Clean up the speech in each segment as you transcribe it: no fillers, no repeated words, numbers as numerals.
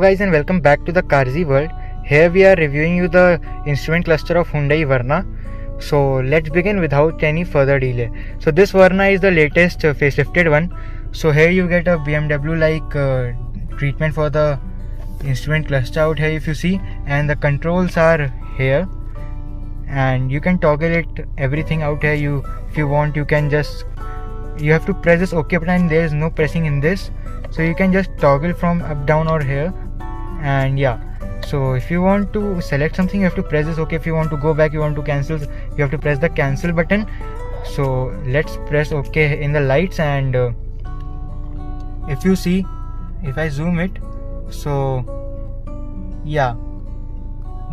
guys and welcome back to the Karzi world. Here we are reviewing you the instrument cluster of Hyundai Verna. So let's begin without any further delay. So this Verna is the latest facelifted one. So here you get a BMW like treatment for the instrument cluster out here if you see, and the controls are here and you can toggle it everything out here. If you want, you have to press this OK button. There is no pressing in this, so you can just toggle from up, down or here. And yeah, so if you want to select something, you have to press this OK. If you want to go back, you want to cancel, you have to press the cancel button. So let's press OK in the lights, and if you see, if I zoom it, so yeah,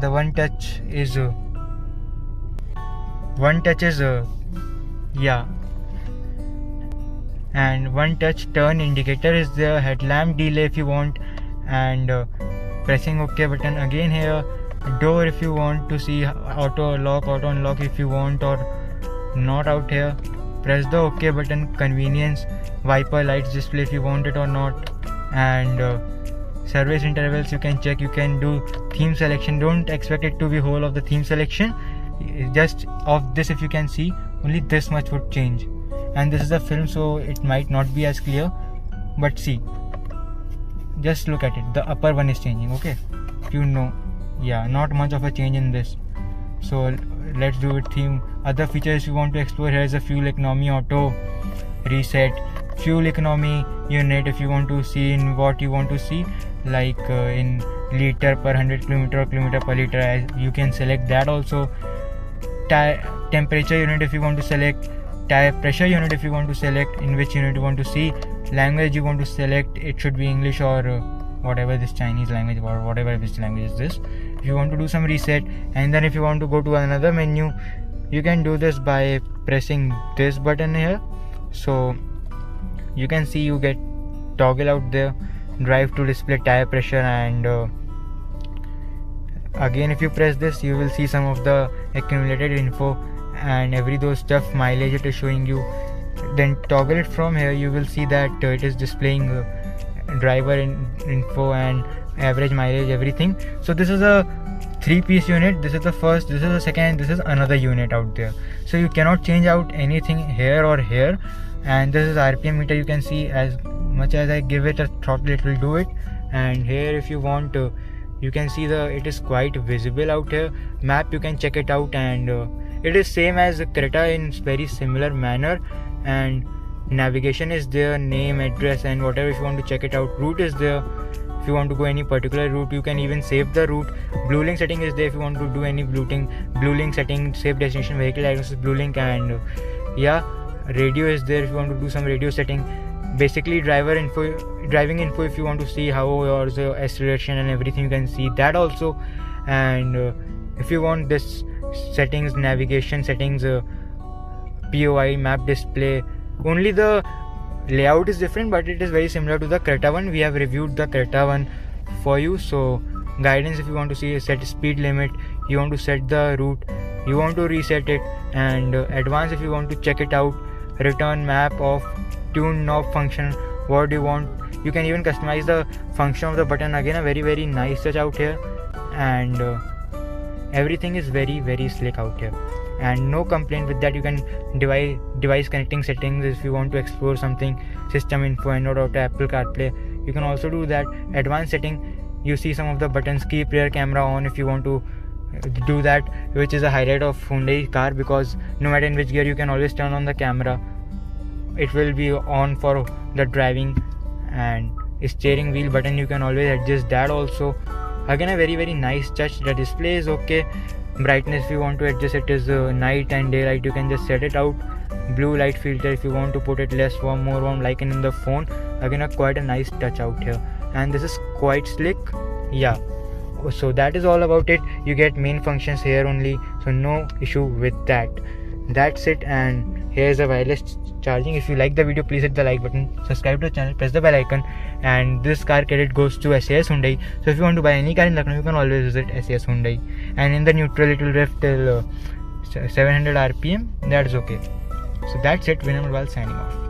the one touch is yeah, and one touch turn indicator is there, headlamp delay if you want, and pressing OK button again here, door if you want to see, auto lock, auto unlock if you want or not out here, press the OK button, convenience, wiper lights display if you want it or not, and service intervals you can check, you can do theme selection. Don't expect it to be whole of the theme selection, just of this if you can see, only this much would change. And this is a film, so it might not be as clear, but see, just look at it, the upper one is changing. Okay, you know, yeah, not much of a change in this. So let's do it. Theme, other features you want to explore, here is a fuel economy auto reset, fuel economy unit if you want to see in what you want to see, like in liter per 100 kilometer or kilometer per liter, you can select that also. Temperature unit if you want to select, tire pressure unit if you want to select, in which unit you want to see, language you want to select, it should be English or whatever this Chinese language or whatever this language is this. If you want to do some reset, and then if you want to go to another menu, you can do this by pressing this button here. So you can see you get toggle out there, drive to display tire pressure, and again if you press this you will see some of the accumulated info and every those stuff, mileage it is showing you. Then toggle it from here, you will see that it is displaying driver info and average mileage, everything. So this is a 3-piece unit, this is the first, this is the second, this is another unit out there. So you cannot change out anything here or here. And this is RPM meter, you can see as much as I give it a throttle it will do it. And here if you want you can see it is quite visible out here. Map you can check it out, and it is same as Creta in very similar manner, and navigation is there, name, address and whatever if you want to check it out. Route is there, if you want to go any particular route you can even save the route. Blue link setting is there if you want to do any blue link setting, save destination, vehicle diagnosis, blue link, and yeah, radio is there if you want to do some radio setting. Basically driving info if you want to see how yours acceleration and everything, you can see that also. And if you want this settings, navigation settings, POI, map display, only the layout is different, but it is very similar to the Creta one. We have reviewed the Creta one for you. So guidance if you want to see, set speed limit, you want to set the route, you want to reset it, and advanced if you want to check it out, return, map, off, tune, knob function, what do you want. You can even customize the function of the button. Again, a very very nice touch out here, and everything is very very slick out here, and no complaint with that. You can device connecting settings if you want to explore something, system info, Android Auto, Apple CarPlay, you can also do that. Advanced setting, you see some of the buttons, keep rear camera on if you want to do that, which is a highlight of Hyundai car, because no matter in which gear you can always turn on the camera, it will be on for the driving. And steering wheel button, you can always adjust that also. Again, a very very nice touch. The display is okay. Brightness if you want to adjust it is night and daylight, you can just set it out. Blue light filter if you want to put it less warm, more warm, like in the phone. Again, quite a nice touch out here, and this is quite slick. Yeah, so that is all about it. You get main functions here only, so no issue with that. That's it. And here's a wireless charging. If you like the video, please hit the like button, subscribe to the channel, press the bell icon. And this car credit goes to SAS Hyundai. So if you want to buy any car in Lucknow, you can always visit SAS Hyundai. And in the neutral it will drift till 700 RPM. That's okay. So that's it. Vinay Madwal signing off.